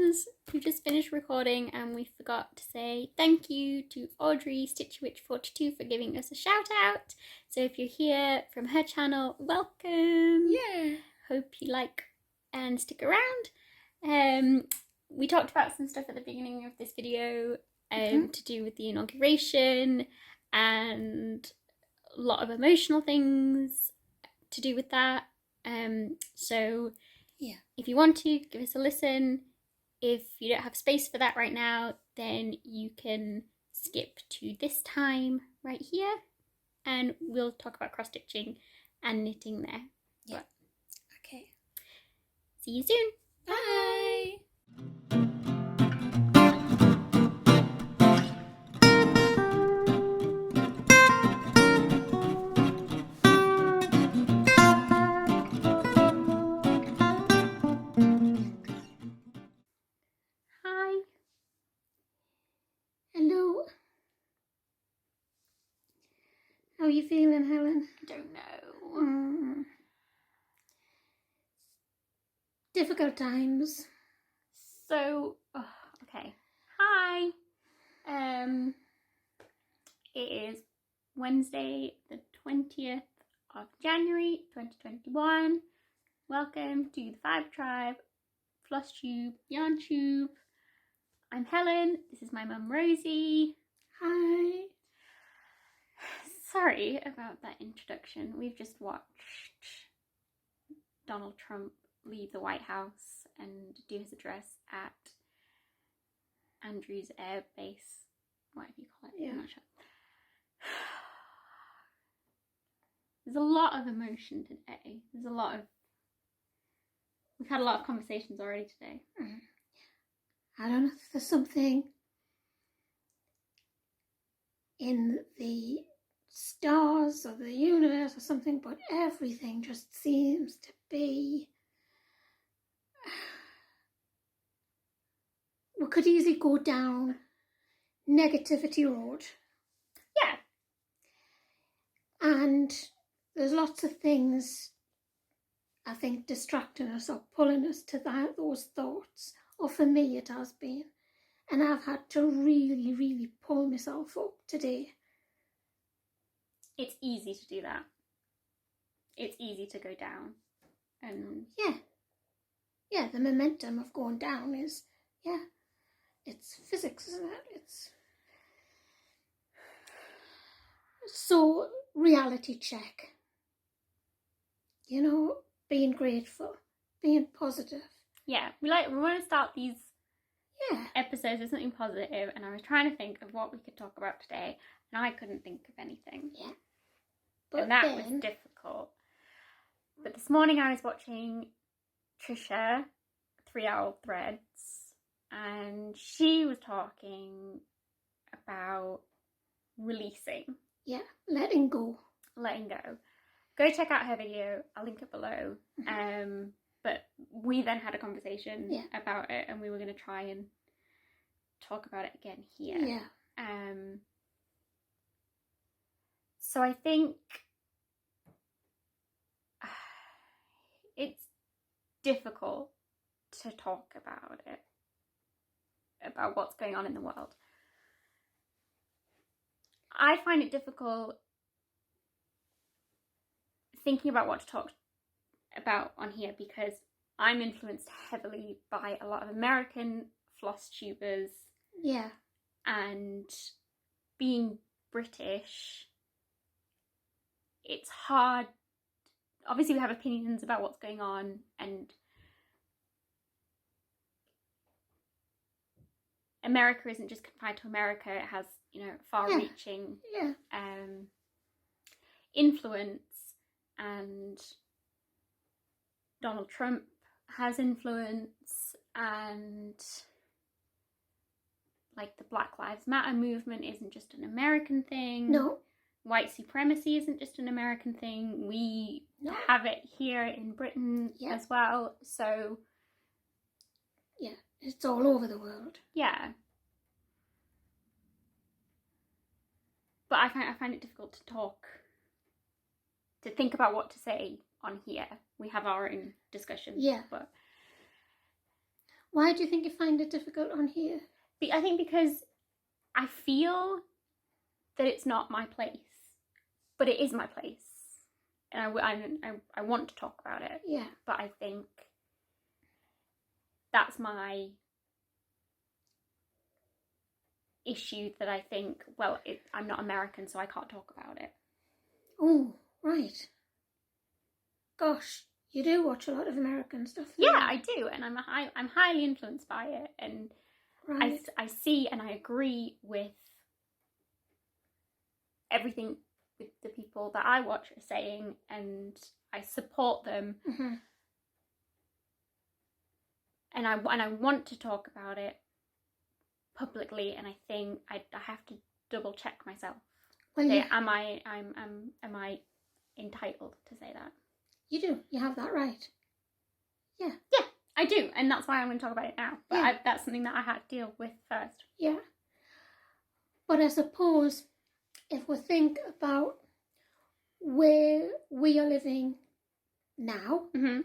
friends, we just finished recording and we forgot to say thank you to Audrey Stitchwitch42 for giving us a shout out. So if you're here from her channel, welcome. Yeah. Hope you like and stick around. We talked about some stuff at the beginning of this video to do with the inauguration and a lot of emotional things to do with that. So yeah, if you want to, give us a listen. If you don't have space for that right now, then you can skip to this time right here and we'll talk about cross stitching and knitting there. Yeah. Okay. See you soon. Bye. Hi. Hello. How are you feeling, Helen? Don't know. Difficult times. So, okay. Hi. It is Wednesday, the 20th of January, 2021. Welcome to the Five Tribe, Flosstube, Yarn Tube. I'm Helen. This is my mum, Rosie. Hi. Sorry about that introduction. We've just watched Donald Trump leave the White House and do his address at Andrews Air Base, whatever you call it. Yeah. I'm not sure. There's a lot of emotion today. We've had a lot of conversations already today. I don't know if there's something in the stars or the universe or something, but everything just seems to be... We could easily go down negativity road. Yeah. And there's lots of things, I think, distracting us or pulling us to those thoughts. Or for me, it has been. And I've had to really, really pull myself up today. It's easy to do that. It's easy to go down. And yeah, the momentum of going down is, it's physics, isn't it? So, reality check. You know, being grateful, being positive. yeah, we want to start these episodes with something positive, and I was trying to think of what we could talk about today, and I couldn't think of anything. Yeah. And that was difficult. But this morning I was watching Trisha, 3 Hour Threads, and she was talking about releasing. Yeah, letting go. Letting go. Go check out her video. I'll link it below. But we then had a conversation about it, and we were going to try and talk about it again here. Yeah. So I think it's difficult to talk about it, about what's going on in the world. I find it difficult thinking about what to talk about on here because I'm influenced heavily by a lot of American floss tubers. Yeah. And being British, it's hard. Obviously we have opinions about what's going on, and America isn't just confined to America. It has, far-reaching influence, and Donald Trump has influence, and like the Black Lives Matter movement isn't just an American thing. No. White supremacy isn't just an American thing. We have it here in Britain as well. So yeah, it's all over the world. Yeah. But I find it difficult to think about what to say on here. We have our own discussions. Yeah. But Why do you think you find it difficult on here? I think because I feel that it's not my place, but it is my place, and I want to talk about it. Yeah. But I think that's my issue, that I think, well, I'm not American, so I can't talk about it. Oh, right. Gosh, you do watch a lot of American stuff. Yeah, I do, and I'm highly influenced by it, and right. I see and I agree with everything with the people that I watch are saying, and I support them. Mm-hmm. And I want to talk about it publicly, and I think I have to double check myself. Well, say, am I entitled to say that? You do. You have that right. Yeah. Yeah, I do, and that's why I'm going to talk about it now. But yeah. That's something that I had to deal with first. Yeah. But I suppose if we think about where we are living now, mm-hmm.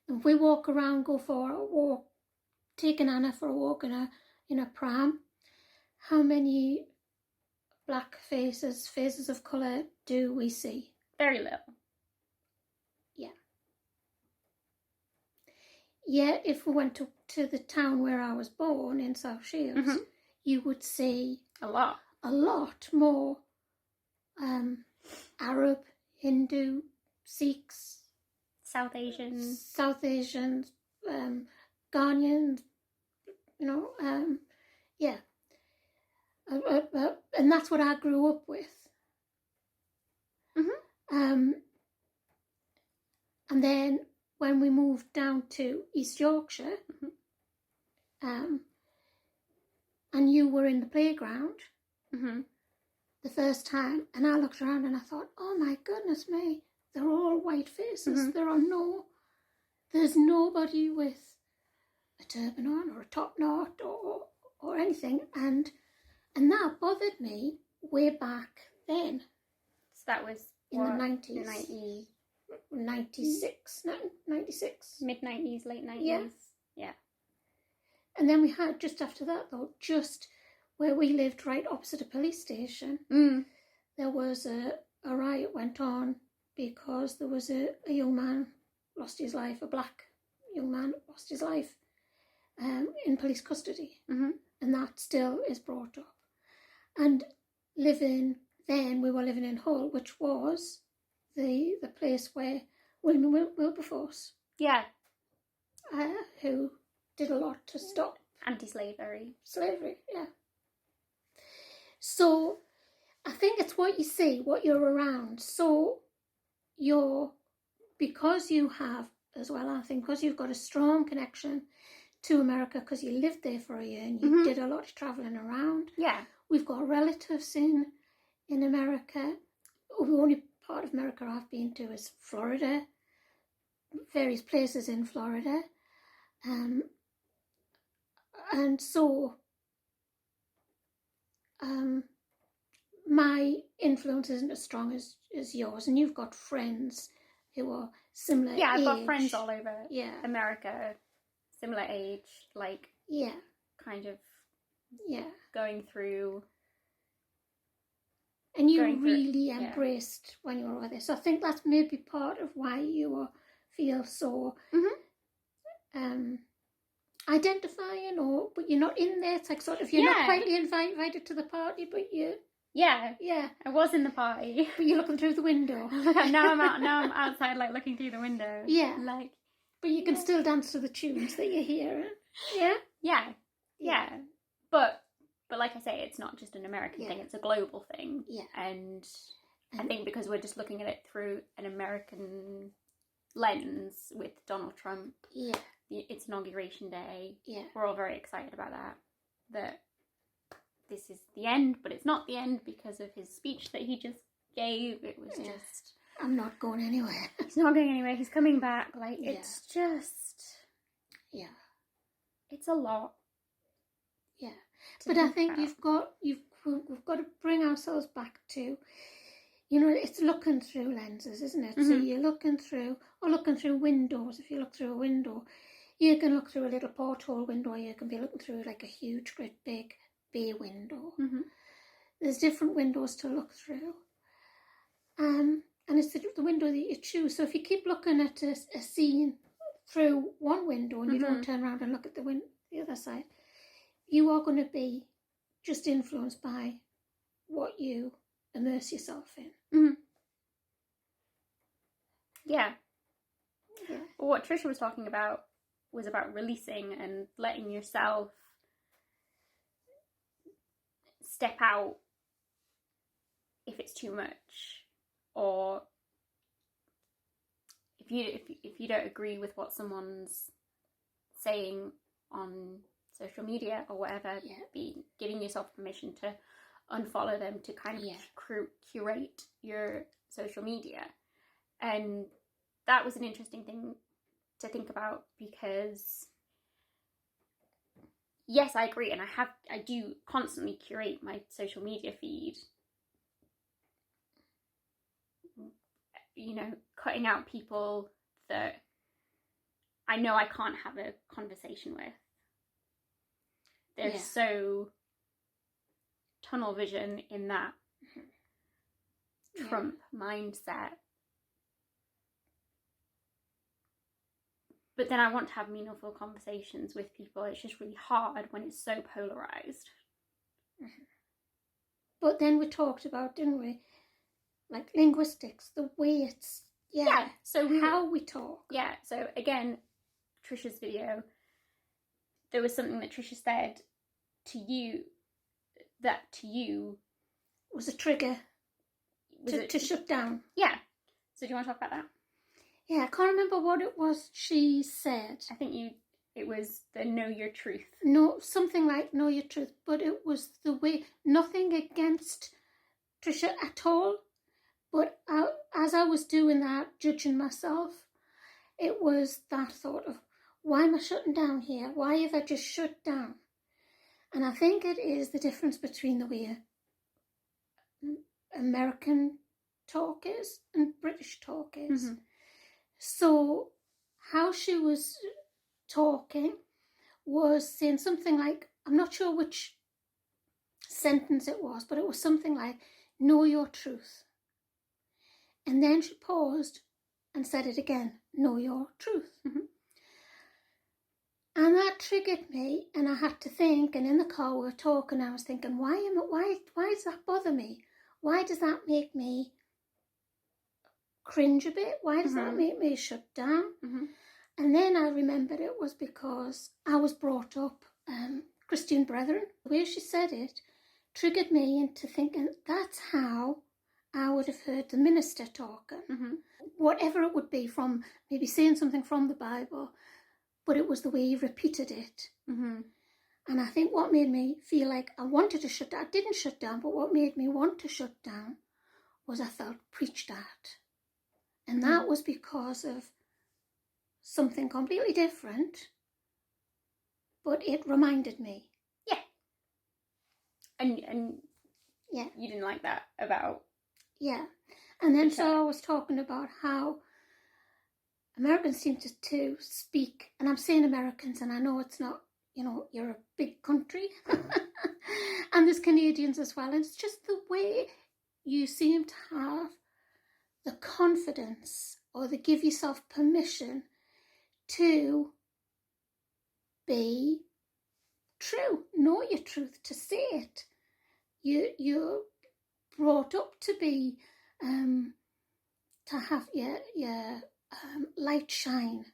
if we walk around, go for a walk, take an Anna for a walk in a pram, how many black faces of colour do we see? Very little. Yeah. Yeah, if we went to the town where I was born in South Shields, mm-hmm. you would see a lot more Arab, Hindu, Sikhs, South Asians, Ghanaians, yeah. And that's what I grew up with. mm-hmm. And then when we moved down to East Yorkshire, mm-hmm. And you were in the playground mm-hmm. the first time, and I looked around and I thought, oh my goodness me, they're all white faces. mm-hmm. There's nobody with a turban on or a top knot or anything, and that bothered me way back then. So that was in the 90s. 96. Mid-90s, late 90s. Yeah. And then we had, just after that though, just where we lived right opposite a police station, there was a riot went on because there was a young man lost his life, a black young man lost his life in police custody. Mm-hmm. And that still is brought up. And we were living in Hull, which was the place where William Wilberforce, who did a lot to stop anti-slavery. Yeah. So I think it's what you see, what you're around. So because you have as well, I think, because you've got a strong connection to America because you lived there for a year and you did a lot of travelling around. Yeah. We've got relatives in America. The only part of America I've been to is Florida, various places in Florida. And so my influence isn't as strong as yours, and you've got friends who are similar age. I've got friends all over America, similar age, kind of going through. And you really embraced when you were over there. So I think that's maybe part of why you feel so identifying, but you're not in there. It's like sort of, you're not quite invited to the party, but you... Yeah. I was in the party. But you're looking through the window. now I'm outside, looking through the window. Yeah. But you can still dance to the tunes that you're hearing. Yeah? Yeah. But like I say, it's not just an American thing, it's a global thing. Yeah. And I think because we're just looking at it through an American lens with Donald Trump. Yeah. It's Inauguration Day. Yeah. We're all very excited about that this is the end, but it's not the end because of his speech that he just gave. It was just... I'm not going anywhere. He's not going anywhere. He's coming back. It's just... Yeah. It's a lot. Yeah. But I think we've got to bring ourselves back to, it's looking through lenses, isn't it? Mm-hmm. So you're looking through windows. If you look through a window, You can look through a little porthole window, or you can be looking through like a huge, great big bay window. There's different windows to look through. And it's the window that you choose. So if you keep looking at a scene through one window and you don't turn around and look at the other side, you are going to be just influenced by what you immerse yourself in. Yeah. Well, what Trisha was talking about was about releasing and letting yourself step out if it's too much, or if you don't agree with what someone's saying on social media or whatever, be giving yourself permission to unfollow them, to kind of curate your social media. And that was an interesting thing to think about, because yes, I agree, and I do constantly curate my social media feed, you know, cutting out people that I know I can't have a conversation with. They're so tunnel vision in that Trump mindset. But then I want to have meaningful conversations with people. It's just really hard when it's so polarised. But then we talked about, didn't we, like linguistics, the way it's, so how we talk. Yeah, so again, Trisha's video, there was something that Trisha said to you that to you was a trigger to shut down. Yeah. So do you want to talk about that? Yeah, I can't remember what it was she said. I think it was the know your truth. No, something like know your truth, but it was the way, nothing against Trisha at all, but as I was doing that, judging myself, it was that thought of, why am I shutting down here? Why have I just shut down? And I think it is the difference between the way American talk is and British talk is. So how she was talking was saying something like, I'm not sure which sentence it was, but it was something like, know your truth. And then she paused and said it again, know your truth. And that triggered me, and I had to think, and in the car we were talking, I was thinking, why does that bother me? Why does that make me cringe a bit? Why does that make me shut down? And then I remembered it was because I was brought up Christian Brethren. The way she said it triggered me into thinking that's how I would have heard the minister talking. Whatever it would be, from maybe saying something from the Bible, but it was the way he repeated it. And I think what made me feel like I wanted to shut down, I didn't shut down, but what made me want to shut down was I felt preached at. And that was because of something completely different, but it reminded me. Yeah. And you didn't like that about... Yeah. And then so I was talking about how Americans seem to speak, and I'm saying Americans, and I know it's not, you know, you're a big country, and there's Canadians as well, and it's just the way you seem to have the confidence, or to give yourself permission to be true, know your truth, to say it. You're brought up to be, to have your light shine.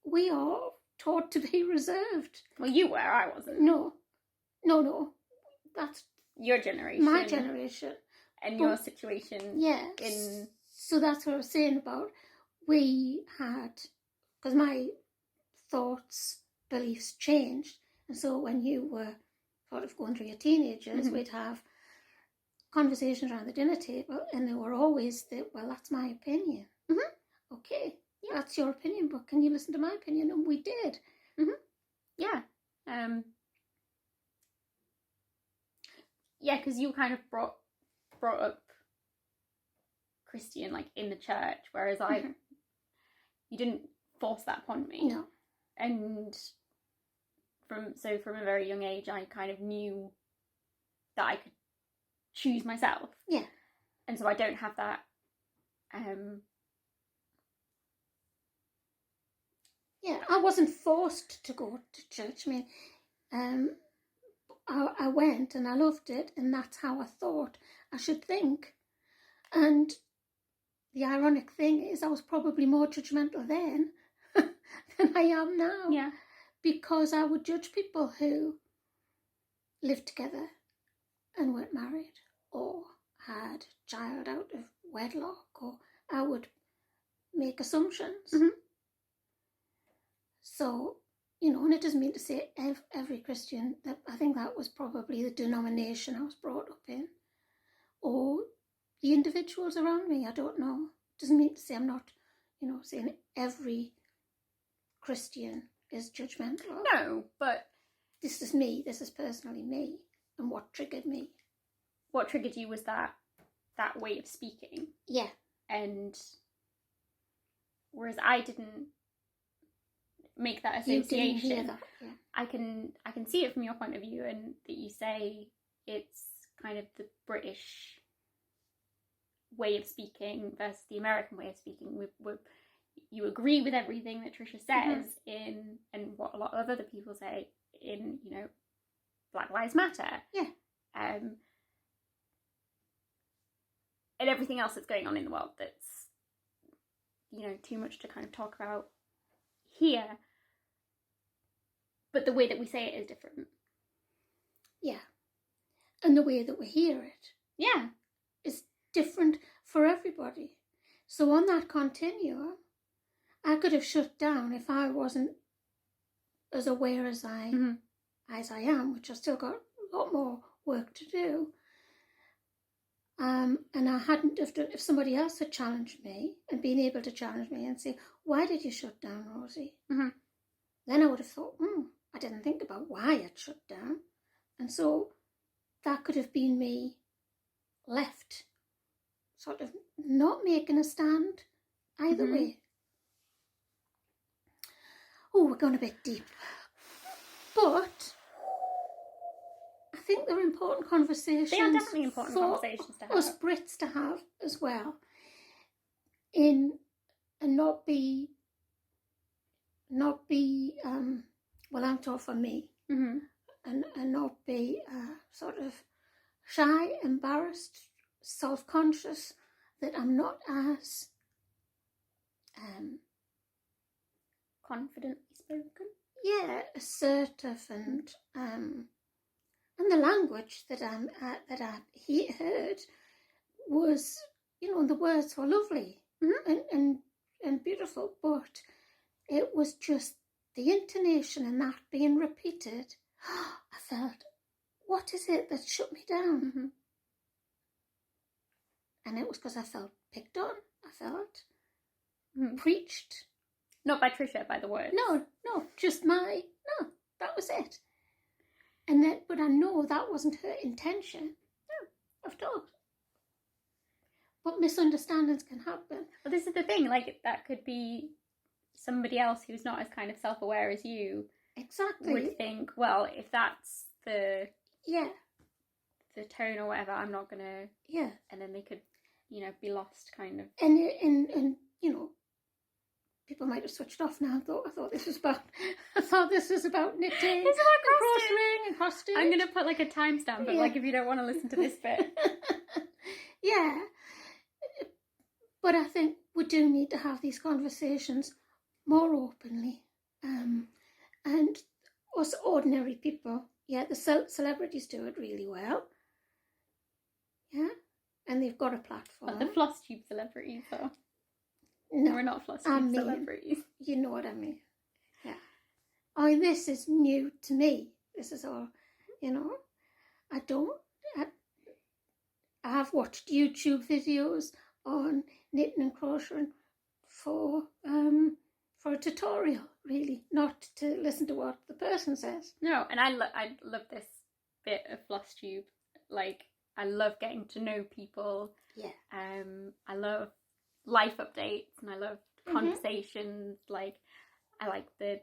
We are taught to be reserved. Well, you were, I wasn't. No. That's your generation. My generation. And your situation. Yeah. So that's what I was saying about, we had, because my thoughts, beliefs changed. And so when you were sort of going through your teenagers, we'd have conversations around the dinner table, and they were always, well, that's my opinion. Okay, that's your opinion, but can you listen to my opinion? And we did. Yeah. Yeah, because you kind of brought up Christian, like, in the church, whereas you didn't force that upon me. No. And from a very young age, I kind of knew that I could choose myself. Yeah. And so I don't have that. Yeah, I wasn't forced to go to church. I mean, I went and I loved it, and that's how I thought I should think. And the ironic thing is, I was probably more judgmental then than I am now. Yeah. Because I would judge people who lived together and weren't married, or had a child out of wedlock, or I would make assumptions. Mm-hmm. So, you know, and it doesn't mean to say every Christian. That I think that was probably the denomination I was brought up in, or the individuals around me. I don't know. Doesn't mean to say I'm not, you know, saying every Christian is judgmental. No, but this is me. This is personally me, and what triggered me. What triggered you was that way of speaking. Yeah. And whereas I didn't make that association, you didn't hear that. Yeah. I can see it from your point of view, and that you say it's kind of the British way of speaking versus the American way of speaking. You agree with everything that Trisha says in, and what a lot of other people say in, you know, Black Lives Matter. Yeah. And everything else that's going on in the world that's, you know, too much to kind of talk about here. But the way that we say it is different. Yeah. And the way that we hear it. Yeah. Is different for everybody. So on that continuum, I could have shut down if I wasn't as aware as I am, which I've still got a lot more work to do. And I hadn't have done, if somebody else had challenged me and been able to challenge me and say, why did you shut down, Rosie? Mm-hmm. Then I would have thought, I didn't think about why I'd shut down. And so that could have been me left, sort of not making a stand either way. Oh, we're going a bit deep. But I think they're important conversations. They are definitely important conversations to have. Us Brits to have as well. And not be well, I'm talking for me. Mm-hmm. And not be sort of shy, embarrassed, self-conscious that I'm not as confidently spoken. Yeah, assertive, and the language that I heard was, you know, the words were lovely and beautiful, but it was just the intonation and that being repeated. I felt, what is it that shut me down? Mm-hmm. And it was because I felt picked on. I felt preached. Not by Trisha, by the words. No, that was it. And then, but I know that wasn't her intention. No, of course. But misunderstandings can happen. Well, this is the thing, like, that could be somebody else who's not as kind of self-aware as you. Exactly. Would think, well, if that's the tone or whatever, I'm not gonna. Yeah. And then they could, you know, be lost, kind of. And you know, people might have switched off now. I thought this was about knitting. It's about crocheting and costume. I'm gonna put like a timestamp, but like if you don't want to listen to this bit. Yeah. But I think we do need to have these conversations more openly. And us ordinary people, the celebrities do it really well. Yeah. And they've got a platform. But the Flosstube celebrities, though. No, we're not Flosstube celebrities. You know what I mean. Yeah. Oh, this is new to me. This is all, you know. I have watched YouTube videos on knitting and crocheting for a tutorial, really, not to listen to what the person says. No, and I love this bit of Flosstube. Like, I love getting to know people. Yeah. I love life updates, and I love conversations. Like, I like the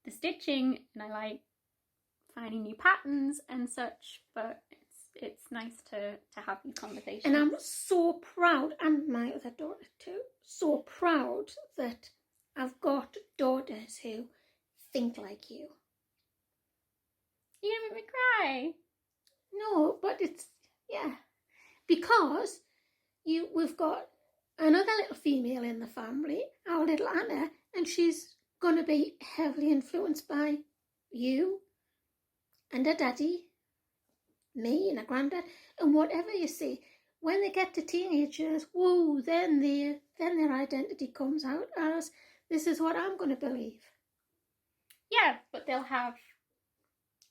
the stitching and I like finding new patterns and such, but it's nice to have these conversations. And I'm so proud, and my other daughter too, so proud that I've got daughters who think like you. You're gonna make me cry. No, but it's, yeah, because we've got another little female in the family, our little Anna, and she's going to be heavily influenced by you and her daddy, me and her granddad, and whatever you see. When they get to teenage years, whoa, then their identity comes out as, this is what I'm going to believe. Yeah, but they'll have...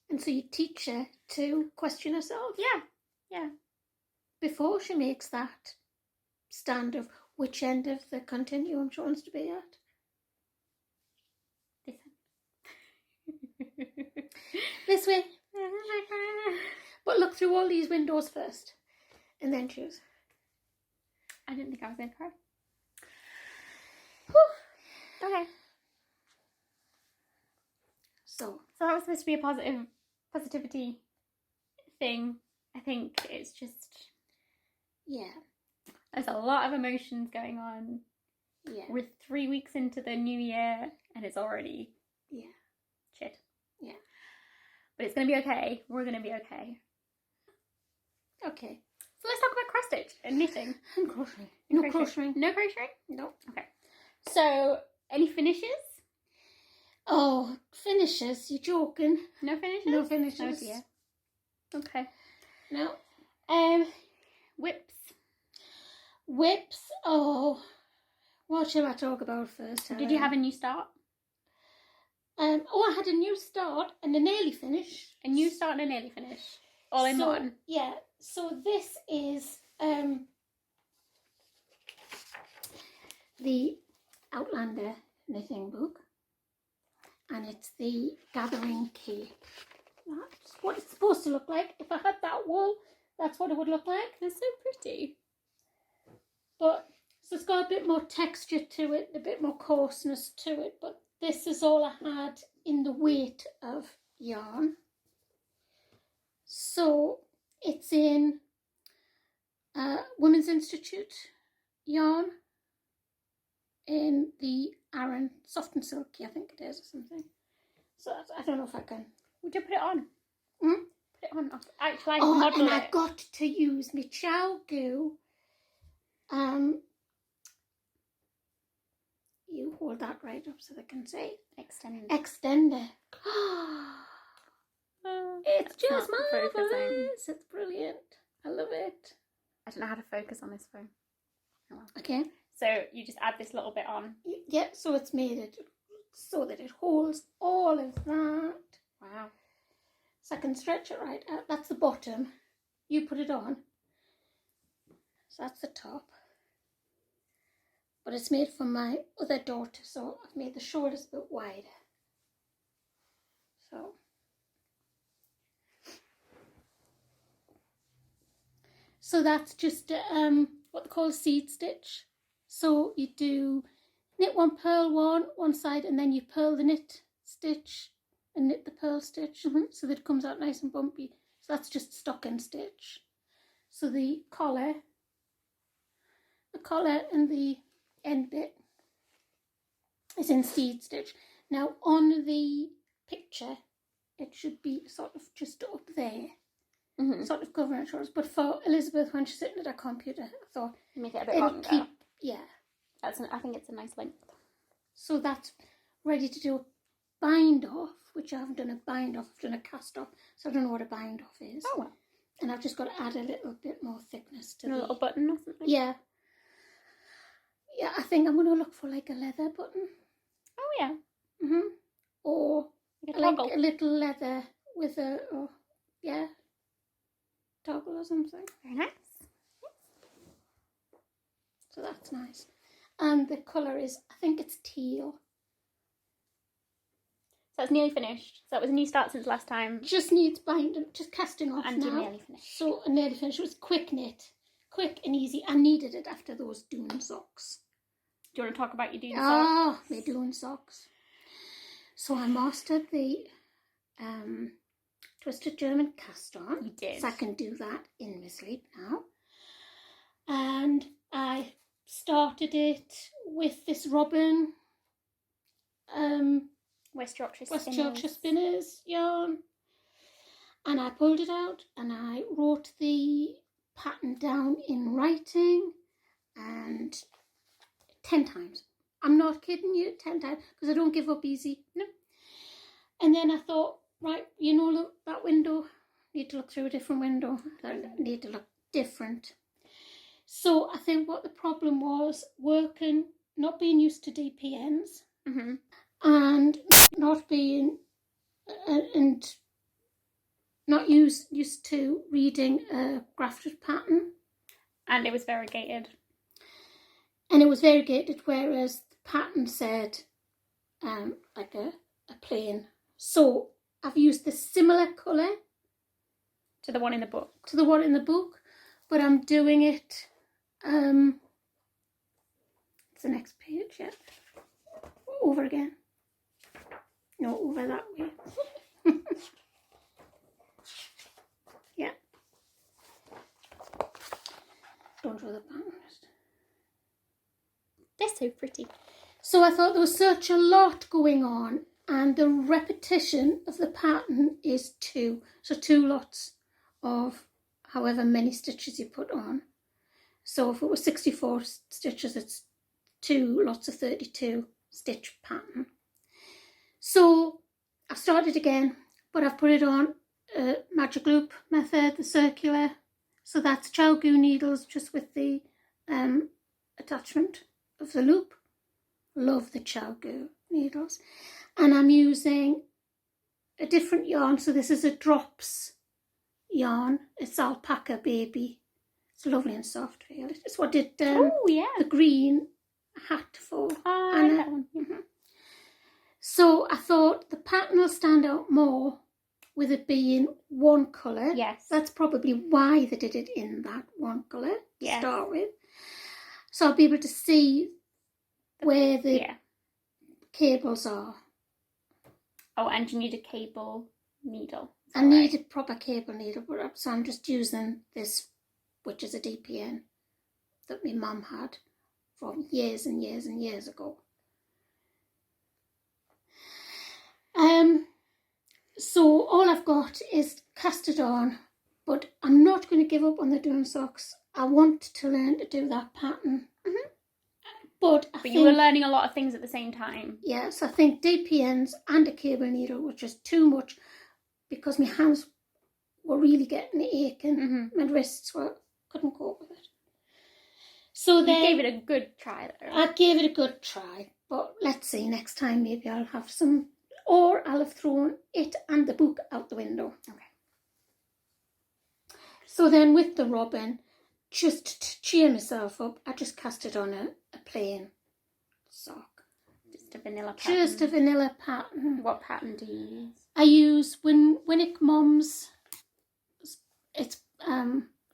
And so you teach her to question herself. Yeah. Before she makes that stand of which end of the continuum she wants to be at. This way. But look through all these windows first and then choose. I didn't think I was going to cry. Whew. Okay. So that was supposed to be a positivity thing. I think it's just... Yeah. There's a lot of emotions going on. Yeah. We're 3 weeks into the new year and it's already... Yeah. Shit. Yeah. But it's going to be okay. We're going to be okay. Okay. So let's talk about cross stitch and knitting. And crocheting. No crocheting. No crocheting? No. Okay. So, any finishes? Oh, finishes? You're joking. No finishes? No finishes. Oh dear. Okay. No. Whips. Whips. Oh, what shall I talk about first? Did you have a new start? I had a new start and a nearly finish. A new start and a nearly finish. All in one. Yeah. So this is the Outlander knitting book, and it's the Gathering Cape. That's what it's supposed to look like. If I had that wool, that's what it would look like. They're so pretty. But so it's got a bit more texture to it, a bit more coarseness to it, but this is all I had in the weight of yarn. So it's in Women's Institute yarn in the Aran Soft and Silky, I think it is, or something. So I don't know if I can. Would you put it on? Hmm? Put it on. Actually, I model and it. I got to use my chow goo. You hold that right up so they can see. Extender. It's just marvellous. It's brilliant. I love it. I don't know how to focus on this phone. Oh well. Okay. So you just add this little bit on. Yeah, so it's made it so that it holds all of that. Wow. So I can stretch it right out. That's the bottom. You put it on. So that's the top. But it's made for my other daughter, so I've made the shoulders a bit wider. So that's just what they call a seed stitch. So you do knit one, purl one side, and then you purl the knit stitch and knit the purl stitch so that it comes out nice and bumpy. So that's just stocking stitch. So the collar and the end bit is in seed stitch. Now on the picture, it should be sort of just up there, sort of covering her shoulders. But for Elizabeth, when she's sitting at her computer, I thought make it a bit longer. I think it's a nice length. So that's ready to do a bind off, which I haven't done a bind off. I've done a cast off, so I don't know what a bind off is. Oh well. And I've just got to add a little bit more thickness to a little button or something. Yeah, I think I'm going to look for like a leather button. Oh yeah. Or like a little leather with a toggle or something. Very nice. So that's nice. And the colour is, I think it's teal. So it's nearly finished. So it was a new start since last time. Just needs binding, just casting off and now. And nearly finished. So nearly finished. It was quick knit. Quick and easy. I needed it after those Dune socks. Do you want to talk about your Dune socks? Ah, my Dune socks. So I mastered the twisted German cast on. You did. So I can do that in my sleep now. And I started it with this robin, West Yorkshire Spinners yarn. And I pulled it out and I wrote the pattern down in writing, and 10 times. I'm not kidding you, 10 times, because I don't give up easy. No. And then I thought, right, look, that window, need to look through a different window. That need to look different. So I think what the problem was, not being used to DPNs, and not being, and not used to reading a grafted pattern. And it was variegated. Whereas the pattern said like a plain. So I've used the similar colour to the one in the book. But I'm doing it, it's the next page, yeah. Over again. No, over that way. Yeah. Don't draw the pattern. They're so pretty. So I thought there was such a lot going on, and the repetition of the pattern is 2. So 2 lots of however many stitches you put on. So if it was 64 stitches, it's 2 lots of 32 stitch pattern. So I've started again, but I've put it on magic loop method, the circular. So that's chow goo needles just with the attachment of the loop. Love the chow goo needles. And I'm using a different yarn. So this is a drops yarn. It's alpaca baby. It's lovely and soft. Really. It's what did the green hat for. I like that one. So I thought the pattern will stand out more with it being one colour. Yes. That's probably why they did it in that one colour to start with. So I'll be able to see where the cables are. Oh, and you need a cable needle. I need a proper cable needle, so I'm just using this, which is a DPN that my mum had from years and years and years ago. So all I've got is casted on, but I'm not going to give up on the doing socks. I want to learn to do that pattern. But you were learning a lot of things at the same time. Yes, I think DPNs and a cable needle were just too much because my hands were really getting aching. My wrists couldn't cope with it. So you gave it a good try though. I gave it a good try, but let's see, next time maybe I'll have some, or I'll have thrown it and the book out the window. Okay. So then with the robin, just to cheer myself up, I just cast it on a plain sock. Just a vanilla pattern. Just a vanilla pattern. What pattern do you use? I use Winwick Mom's, it's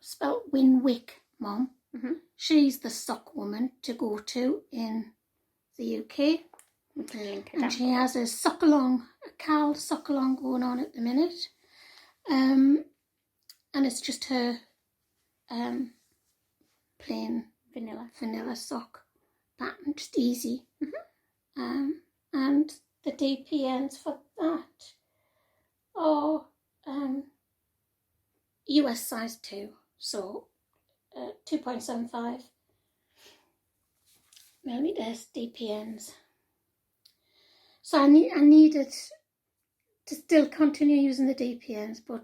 spelled Winwick Mom. She's the sock woman to go to in the UK. And she has a Cal sock along going on at the minute. And it's just her plain vanilla sock pattern, just easy. And the DPNs for that are US size 2, so 2.75 millimeters DPNs. So I needed to still continue using the DPNs, but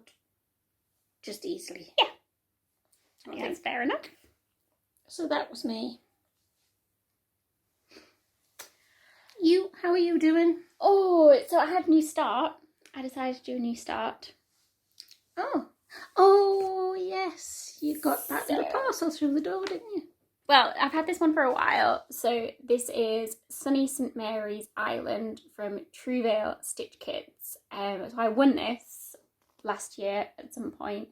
just easily. Yeah. I think that's fair enough. So that was me. How are you doing? Oh, so I had a new start. I decided to do a new start. Oh yes, you got that little parcel through the door, didn't you? Well, I've had this one for a while. So this is Sunny St Mary's Island from Truevale Stitch Kits. So I won this last year at some point.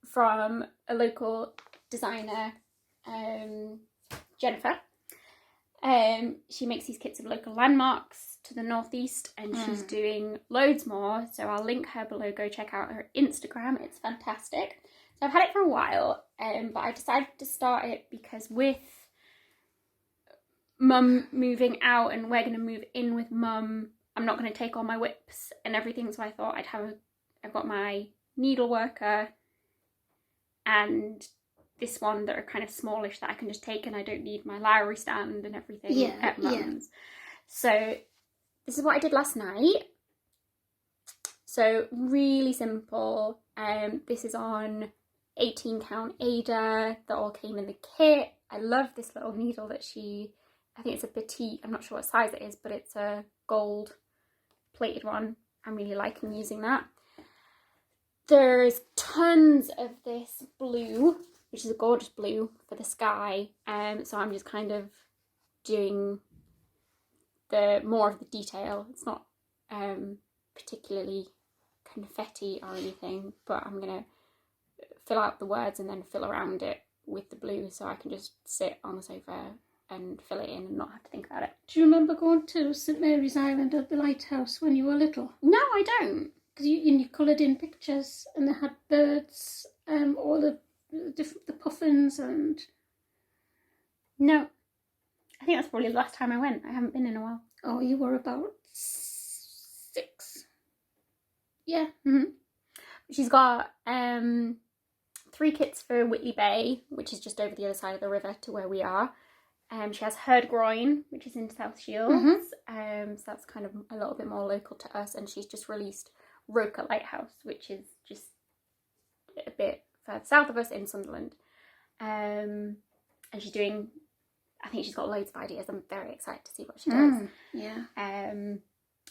From a local designer, Jennifer. She makes these kits of local landmarks to the northeast, and she's doing loads more. So I'll link her below. Go check out her Instagram. It's fantastic. So I've had it for a while, but I decided to start it because with Mum moving out and we're going to move in with Mum, I'm not going to take all my whips and everything. So I thought I've got my Needleworker and this one that are kind of smallish that I can just take, and I don't need my Lowry stand and everything at Mum's. So this is what I did last night. So really simple. This is on 18 count Aida that all came in the kit. I love this little needle that I think it's a petite, I'm not sure what size it is, but it's a gold plated one. I'm really liking using that. There's tons of this blue, which is a gorgeous blue for the sky. So I'm just kind of doing more of the detail. It's not particularly confetti or anything, but I'm going to fill out the words and then fill around it with the blue, so I can just sit on the sofa and fill it in and not have to think about it. Do you remember going to St Mary's Island at the lighthouse when you were little? No, I don't. Because you coloured in pictures and they had birds, all the puffins and... No. I think that's probably the last time I went. I haven't been in a while. Oh, you were about 6. Yeah. Mm-hmm. She's got 3 kits for Whitley Bay, which is just over the other side of the river to where we are. She has Herd Groin, which is in South Shields. So that's kind of a little bit more local to us. And she's just released Roker Lighthouse, which is just a bit further south of us in Sunderland. And she's doing, I think she's got loads of ideas. I'm very excited to see what she does.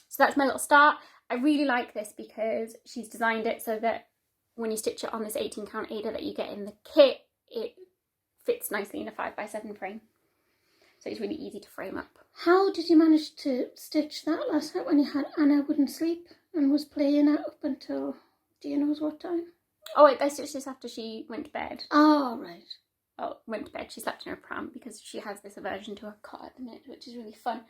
So that's my little start. I really like this because she's designed it so that when you stitch it on this 18 count Aida that you get in the kit, it fits nicely in a 5x7 frame. So it's really easy to frame up. How did you manage to stitch that last night when you had Anna wouldn't sleep and was playing it up until, do you know what time? Oh, I stitched this after she went to bed. Oh, right. Well, went to bed. She slept in her pram because she has this aversion to a cot at the minute, which is really fun.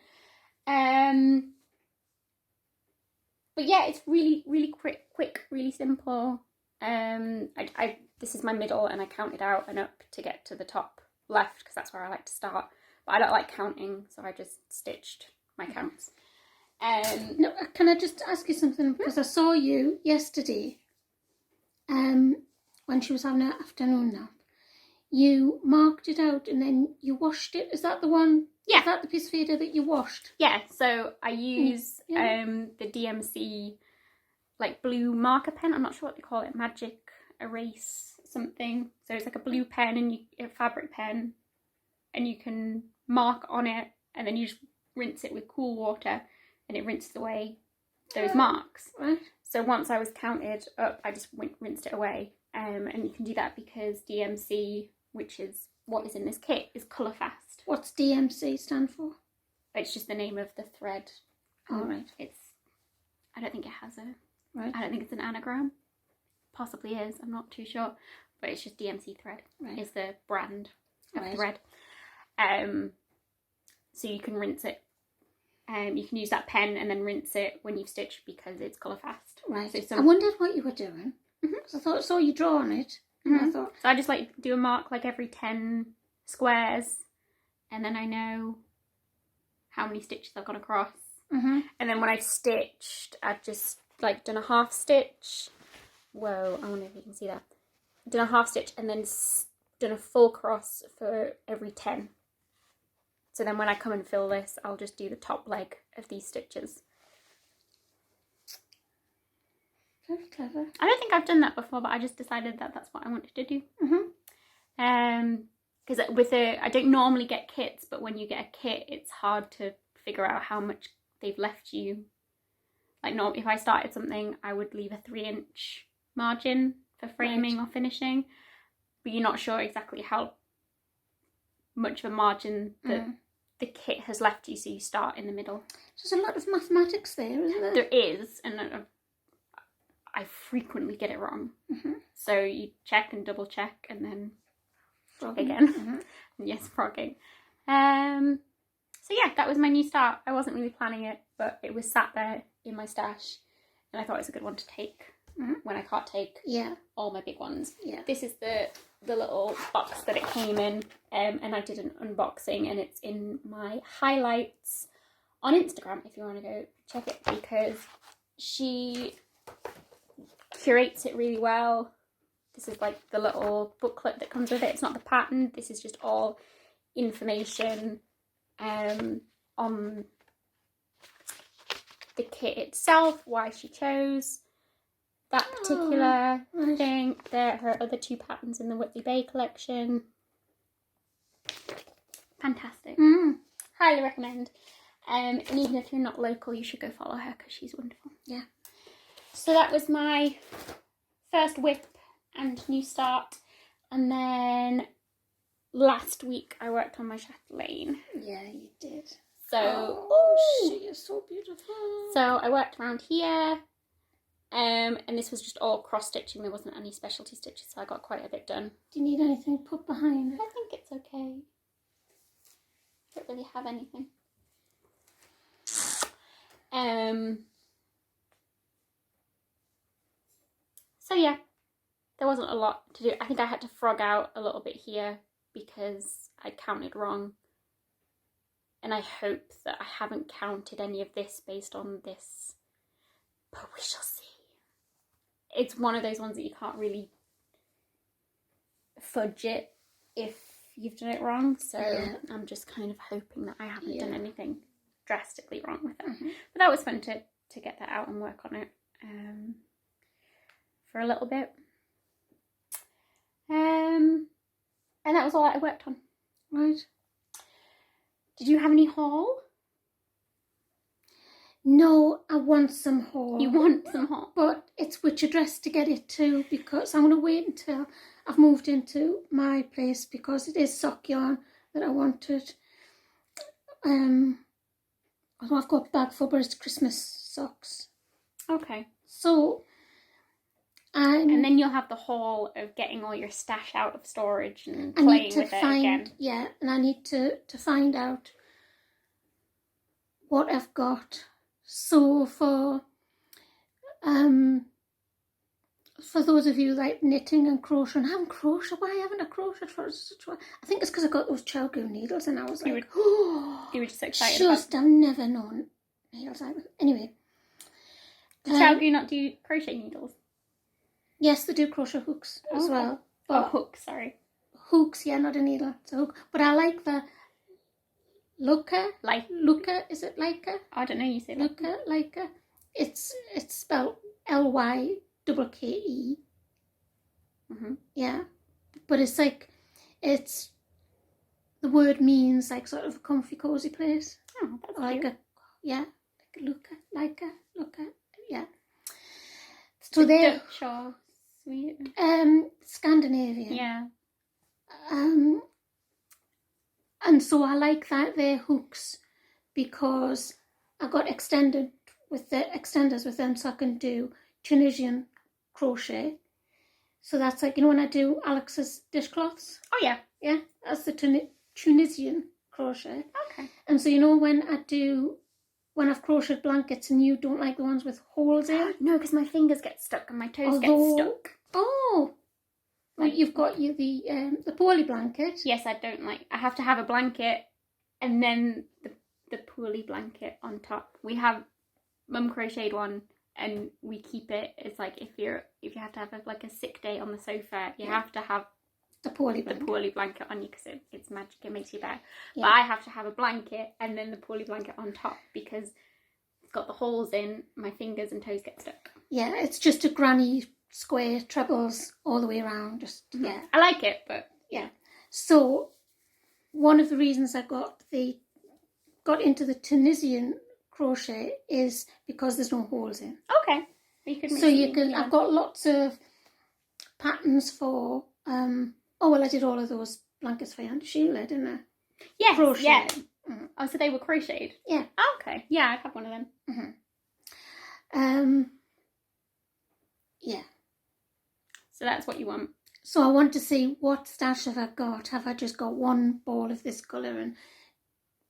But yeah, it's really, really quick, really simple. This is my middle, and I counted out and up to get to the top left because that's where I like to start. But I don't like counting, so I just stitched my counts. No, can I just ask you something? Because I saw you yesterday, when she was having her afternoon nap. You marked it out and then you washed it. Is that the one? Yeah. Is that the piece of Aida that you washed? Yeah, so I use the DMC like blue marker pen. I'm not sure what they call it. Magic erase something. So it's like a blue pen and a fabric pen, and you can mark on it, and then you just rinse it with cool water, and it rinses away those marks. Right. So once I was counted up, I just rinsed it away. And you can do that because DMC, which is what is in this kit, is colour fast. What's DMC stand for? It's just the name of the thread. All right. I don't think it has a... Right. I don't think it's an anagram. Possibly is. I'm not too sure. But it's just DMC thread. Right. Is the brand of Right. thread. So you can rinse it. You can use that pen and then rinse it when you've stitched because it's colour fast. Right. So I wondered what you were doing. Because I saw you draw on it. And I thought... So I just like do a mark like every 10 squares. And then I know how many stitches I've gone across. And then when I've stitched, I've just like done a half stitch. Whoa, I wonder if you can see that. Done a half stitch and then done a full cross for every 10. So then when I come and fill this, I'll just do the top leg of these stitches. Very clever. I don't think I've done that before, but I just decided that that's what I wanted to do. Because I don't normally get kits, but when you get a kit, it's hard to figure out how much they've left you. Like, if I started something, I would leave a 3-inch margin for framing or finishing, but you're not sure exactly how much of a margin that the kit has left you, so you start in the middle. There's a lot of mathematics there, isn't there? There is, and I frequently get it wrong. So you check and double check and then again. Yes, frogging. So yeah, that was my new start. I wasn't really planning it, but it was sat there in my stash, and I thought it was a good one to take when I can't take all my big ones. Yeah. This is the little box that it came in, and I did an unboxing, and it's in my highlights on Instagram if you want to go check it, because she curates it really well. This is like the little booklet that comes with it. It's not the pattern. This is just all information on the kit itself, why she chose that particular thing. There are her other 2 patterns in the Whitley Bay collection. Fantastic. Highly recommend. And even if you're not local, you should go follow her because she's wonderful. Yeah. So that was my first whip and new start. And then last week I worked on my chatelaine. Yeah, you did. So she is so beautiful. So I worked around here, and this was just all cross stitching. There wasn't any specialty stitches, so I got quite a bit done. Do you need anything put behind it? I think it's okay. Don't really have anything. So yeah, there wasn't a lot to do. I think I had to frog out a little bit here because I counted wrong. And I hope that I haven't counted any of this based on this. But we shall see. It's one of those ones that you can't really fudge it if you've done it wrong. So I'm just kind of hoping that I haven't done anything drastically wrong with it. But that was fun to get that out and work on it for a little bit. And that was all I worked on. Right. Did you have any haul? No, I want some haul. You want some haul? But it's which address to get it to, because I'm going to wait until I've moved into my place, because it is sock yarn that I wanted. Although I've got bag for British Christmas socks. Okay. So... and then you'll have the haul of getting all your stash out of storage and playing with it again. Yeah, and I need to find out what I've got. So for those of you like knitting and crochet, and I haven't crocheted. Why haven't I crocheted for such a while? I think it's because I got those Chalgo needles, and I was like, you were just excited. I've never known needles. Anyway, did Chalgo not do crochet needles? Yes, they do crochet hooks as well. But hooks, sorry. Hooks, yeah, not a needle, it's a hook. But I like the Luca. Luca, is it Leica? I don't know, you say Luca, Leica. It's spelled Lykke. Yeah. But it's like, the word means like sort of a comfy, cozy place. Oh, that's like cute. Luca, Leica, Luca, yeah. So they're Dutch or Sweden? Scandinavian. Yeah. And so I like that they're hooks, because I got extended with the extenders with them, so I can do Tunisian crochet. So that's like, when I do Alex's dishcloths. Oh yeah. Yeah, that's the Tunisian crochet. Okay. And so when I've crocheted blankets and you don't like the ones with holes in. No, because my fingers get stuck and my toes get stuck. Oh. Well, you've got the poorly blanket. Yes, I don't like. I have to have a blanket and then the poorly blanket on top. We have Mum crocheted one and we keep it. It's like if you have to have a sick day on the sofa, you have to have the poorly blanket on you, because it's magic. It makes you better. Yeah. But I have to have a blanket and then the poorly blanket on top, because it's got the holes in. My fingers and toes get stuck. Yeah, it's just a granny square trebles all the way around. Yeah, I like it, but yeah. So one of the reasons I got into the Tunisian crochet is because there's no holes in. Okay. I've got lots of patterns for I did all of those blankets for Auntie Sheila, didn't I? Yes, crochet. Yeah. Mm-hmm. Oh, so they were crocheted? Yeah. Oh, okay. Yeah, I've had one of them. Mm-hmm. Yeah. So that's what you want. So I want to see what stash have I got. Have I just got one ball of this colour and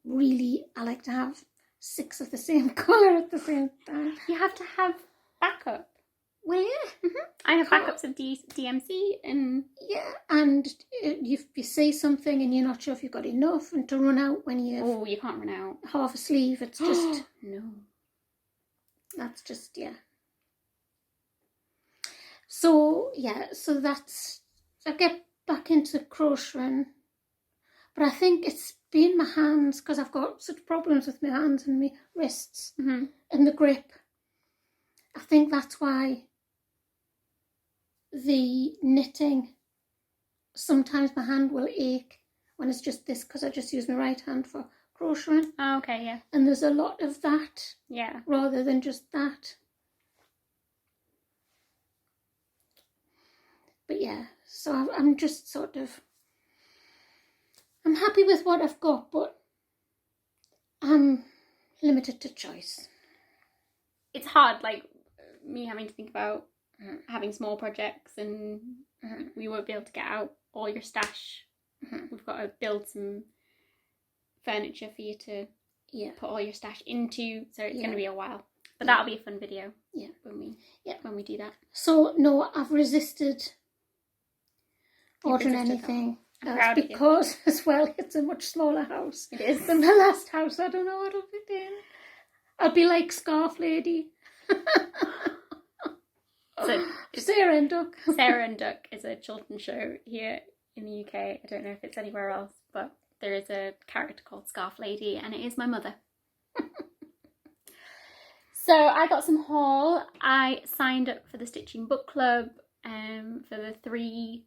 I like to have 6 of the same colour at the same time. You have to have backup. Well, yeah. I have backups of DMC and... Yeah, and if you see something and you're not sure if you've got enough, and to run out when you... Oh, you can't run out. Half a sleeve, it's just... No. That's just, yeah. So, yeah, so that's... I get back into crocheting, but I think it's been my hands, because I've got such problems with my hands and my wrists and the grip. I think that's why the knitting, sometimes my hand will ache when it's just this, because I just use my right hand for crocheting. Oh, okay, yeah. And there's a lot of that, yeah, rather than just that. But yeah, so I'm just sort of, I'm happy with what I've got, but I'm limited to choice. It's hard, like me having to think about having small projects, and we won't be able to get out all your stash. We've got to build some furniture for you to put all your stash into, so it's going to be a while. But that'll be a fun video. Yeah, when we do that. So no, I've resisted ordering anything else because, as well, it's a much smaller house. It is than the last house. I don't know what it'll fit in. I'll be like Scarf Lady. So Sarah and Duck. Sarah and Duck is a children's show here in the UK. I don't know if it's anywhere else, but there is a character called Scarf Lady, and it is my mother. So I got some haul. I signed up for the Stitching Book Club for the 3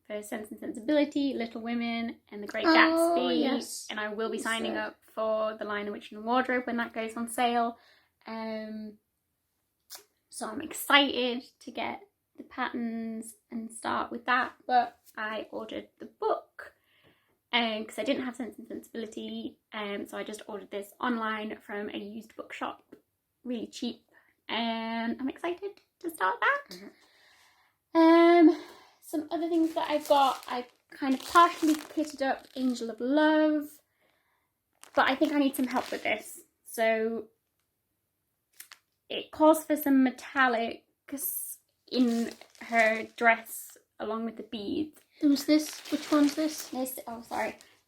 for Sense and Sensibility, Little Women, and The Great Gatsby. Yes. And I will be signing up for The Lion, the Witch and the Wardrobe when that goes on sale. So I'm excited to get the patterns and start with that. But I ordered the book because I didn't have Sense and Sensibility. So I just ordered this online from a used bookshop, really cheap. And I'm excited to start that. Some other things that I've got, I kind of partially kitted up Angel of Love, but I think I need some help with this. So it calls for some metallics in her dress along with the beads. Who's this? Which one's this? This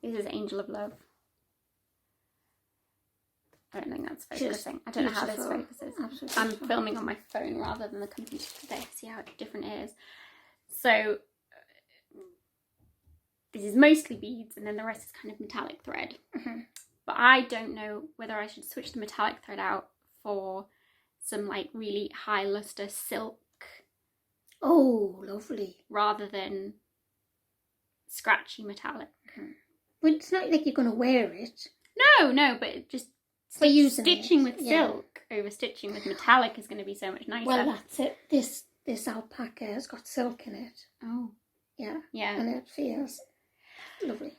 is Angel of Love. I don't think that's focusing. I don't know how this focuses. Absolutely. I'm filming on my phone rather than the computer today. See how different it is. So this is mostly beads, and then the rest is kind of metallic thread. But I don't know whether I should switch the metallic thread out for some like really high luster silk. Oh, lovely. Rather than scratchy metallic. Well, it's not like you're going to wear it. No, but it just stitching with silk over stitching with metallic is going to be so much nicer. Well, that's it. This alpaca has got silk in it. Oh. Yeah. Yeah. And it feels lovely.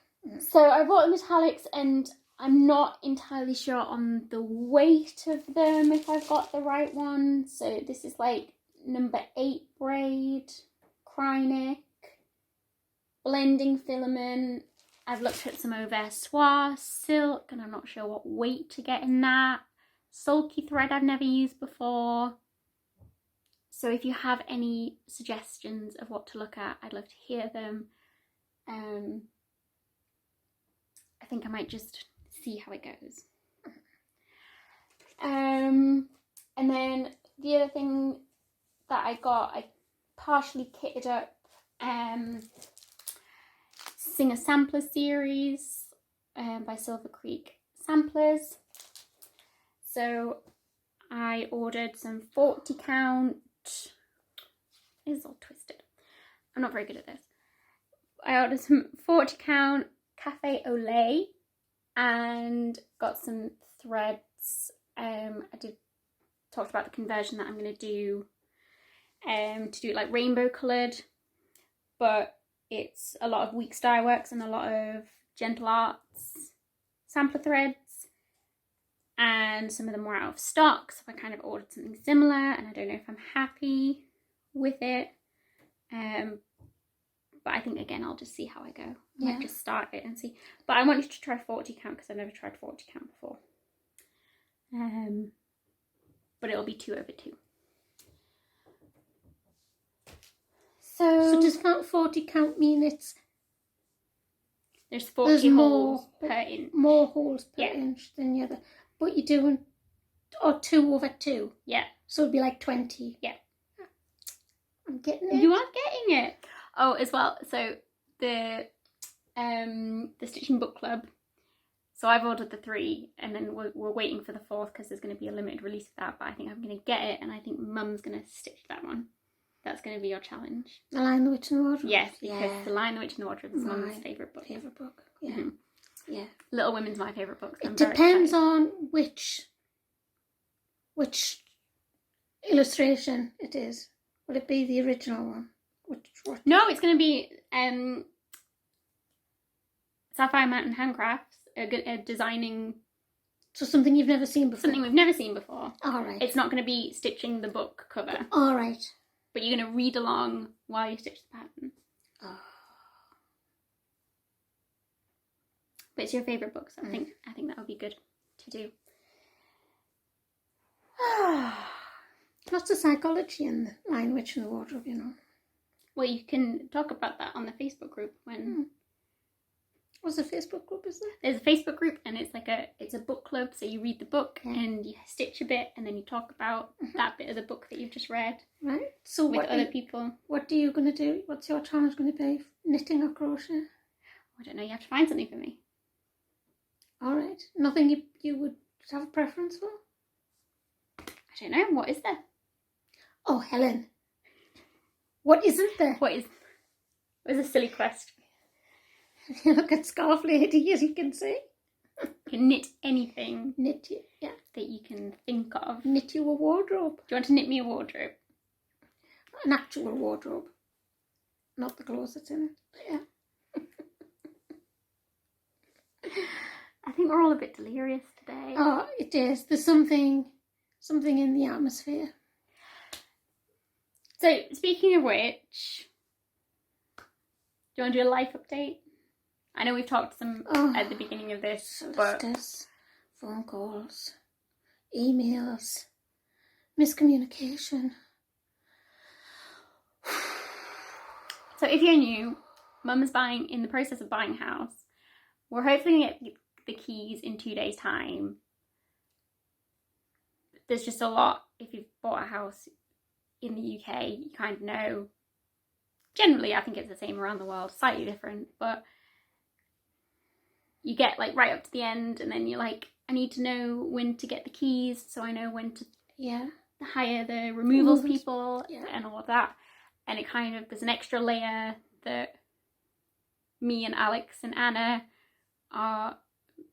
So I bought the metallics, and I'm not entirely sure on the weight of them, if I've got the right one. So this is like number 8 braid, Krynic, blending filament. I've looked at some Auvert silk, and I'm not sure what weight to get in that. Sulky thread I've never used before. So if you have any suggestions of what to look at, I'd love to hear them. I think I might just see how it goes. And then the other thing that I got, I partially kitted up Singer Sampler series by Silver Creek Samplers. So I ordered some 40 count. It is all twisted. I'm not very good at this. I ordered some 40 count Cafe au lait and got some threads. I talked about the conversion that I'm going to do like rainbow coloured, but it's a lot of Weeks Dye Works and a lot of Gentle Arts sampler threads, and some of them were out of stock, so I kind of ordered something similar, and I don't know if I'm happy with it. But I think, again, I'll just see how I go. I Yeah. might just start it and see. But I wanted to try 40 count because I've never tried 40 count before. But it'll be 2 over 2. So does 40 count mean there's 40 holes per inch. More holes per Yeah. inch than the other. But you're doing, or 2 over 2. Yeah. So it'd be like 20. Yeah. I'm getting it. You are getting it. Oh, as well. So the Stitching Book Club. So I've ordered the 3, and then we're waiting for the 4th because there's going to be a limited release of that. But I think I'm going to get it, and I think Mum's going to stitch that one. That's going to be your challenge. The Lion, the Witch and the Wardrobe? Yes, because The Lion, the Witch and the Wardrobe is Mum's favourite book. Favourite book, yeah. Mm-hmm. Yeah. Little Women's my favourite book. So it depends on which illustration it is. Would it be the original one? What? No, it's going to be Sapphire Mountain Handcrafts, designing... So something you've never seen before? Something we've never seen before. All right. It's not going to be stitching the book cover. All right. But you're going to read along while you stitch the pattern. Oh. But it's your favourite book, so I think that would be good to do. Lots of psychology in the Lion, Witch and the Wardrobe, you know. Well, you can talk about that on the Facebook group when... What's the Facebook group, is there? There's a Facebook group, and it's a book club, so you read the book and you stitch a bit, and then you talk about that bit of the book that you've just read. Right. So with other people. What are you going to do? What's your challenge going to be? Knitting or crochet? I don't know, you have to find something for me. All right. Nothing you would have a preference for? I don't know, what is there? Oh, Helen. What isn't there? What is a silly question? You look at Scarf Lady, as you can see. You can knit anything. Knit you, yeah. That you can think of. Knit you a wardrobe. Do you want to knit me a wardrobe? An actual wardrobe. Not the clothes that's in it. But yeah. I think we're all a bit delirious today. Oh, it is. There's something in the atmosphere. So, speaking of which, do you want to do a life update? I know we've talked some at the beginning of this, but... phone calls, emails, miscommunication. So if you're new, Mum's in the process of buying a house. We're hopefully going to get the keys in 2 days' time. There's just a lot. If you've bought a house in the UK, you kind of know. Generally, I think it's the same around the world, slightly different, but you get like right up to the end, and then you're like, I need to know when to get the keys, so I know when to hire the removals people and all of that. And it kind of, there's an extra layer that me and Alex and Anna are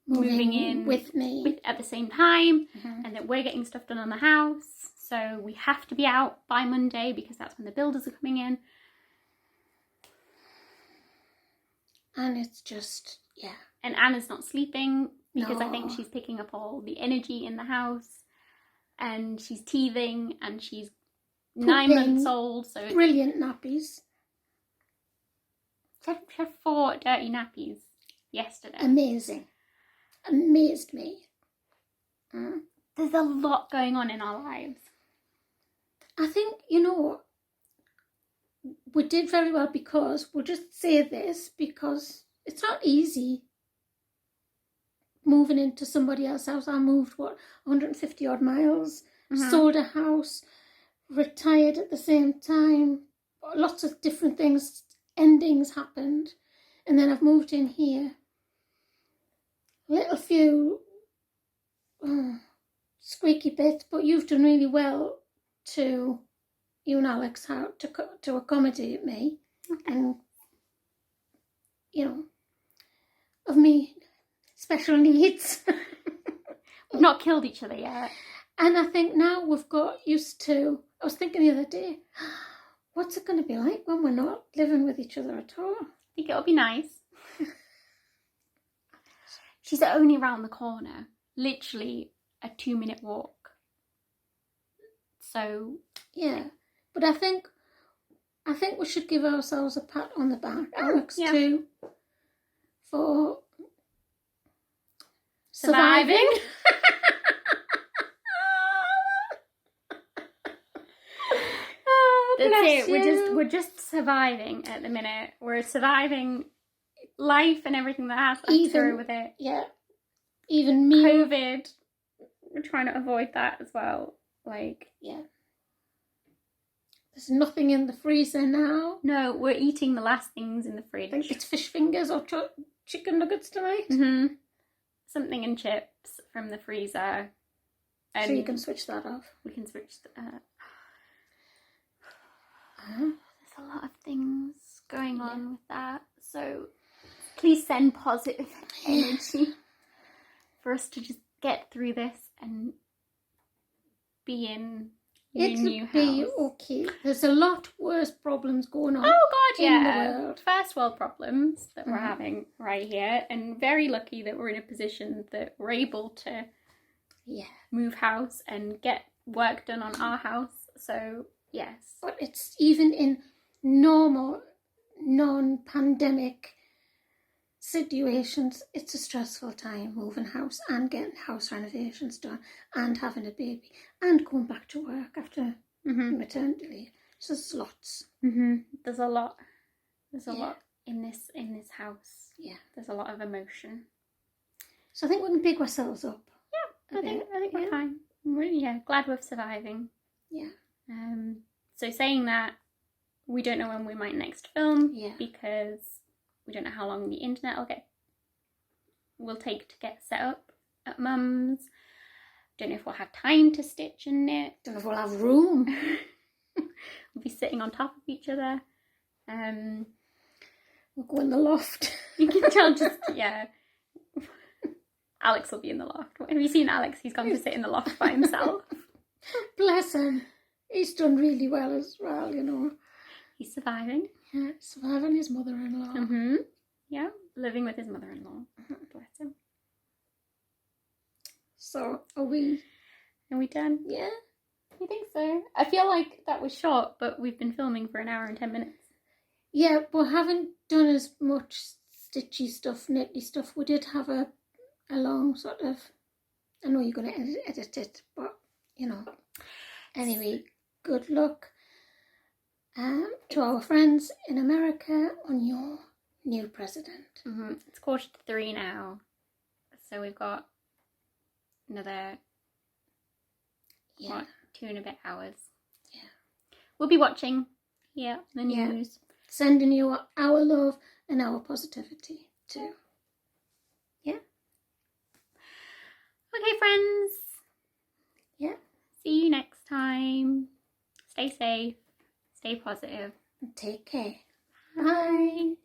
moving in with me at the same time, and that we're getting stuff done on the house, so we have to be out by Monday because that's when the builders are coming in. And it's just, and Anna's not sleeping because No. I think she's picking up all the energy in the house, and she's teething, and she's 9 months old, so brilliant nappies. She had 4 dirty nappies yesterday. Amazing. Amazed me. There's a lot going on in our lives. I think, we did very well because, we'll just say this, because it's not easy moving into somebody else's house. I moved, 150 odd miles, sold a house, retired at the same time, lots of different things, endings happened, and then I've moved in here. Little few squeaky bits, but you've done really well to, you and Alex, how to accommodate me, and of me special needs. We've not killed each other yet. And I think now we've got used to, I was thinking the other day, what's it going to be like when we're not living with each other at all? I think it'll be nice. She's only round the corner, literally a 2-minute walk. So yeah, but I think I think we should give ourselves a pat on the back, Alex, yeah. too, for Surviving. Oh, That's bless it. you. We're just surviving at the minute. We're surviving life and everything that has to through with it. Yeah. Even me. COVID. We're trying to avoid that as well. Like, yeah. There's nothing in the freezer now. No, we're eating the last things in the fridge. I think it's fish fingers or chicken nuggets tonight. Mm-hmm. Something in chips from the freezer. And so you can switch that off. We can switch there's a lot of things going on with that. So please send positive energy for us to just get through this and be in your new house. It'll be okay. There's a lot worse problems going on. Oh God, in yeah. the world. First world problems that we're having right here, and very lucky that we're in a position that we're able to move house and get work done on our house. So yes. But it's even in normal, non-pandemic situations, it's a stressful time moving house and getting house renovations done and having a baby and going back to work after maternity leave. So there's lots. There's a lot. There's a lot in this house. Yeah. There's a lot of emotion. So I think we can pick ourselves up. Yeah, I think we're fine. We're glad we're surviving. Yeah. So saying that, we don't know when we might next film because we don't know how long the internet will take to get set up at Mum's. Don't know if we'll have time to stitch and knit. Don't know if we'll have room. We'll be sitting on top of each other. We'll go in the loft. You can tell Alex will be in the loft. Have you seen Alex? He's gone to sit in the loft by himself. Bless him. He's done really well as well, you know. He's surviving. Yeah, surviving his mother-in-law. Yeah, living with his mother-in-law. Bless him. So, are we done? Yeah. I think so. I feel like that was short, but we've been filming for an hour and 10 minutes. Yeah, we haven't done as much stitchy stuff, knitty stuff. We did have a long sort of, I know you're going to edit it, but, you know. Anyway, good luck to our friends in America on your new president. It's 2:45 now, so we've got another 2 and a bit hours. Yeah, we'll be watching the news, sending you our love and our positivity too. Yeah. Okay, friends. Yeah. See you next time. Stay safe, stay positive, and take care. Bye.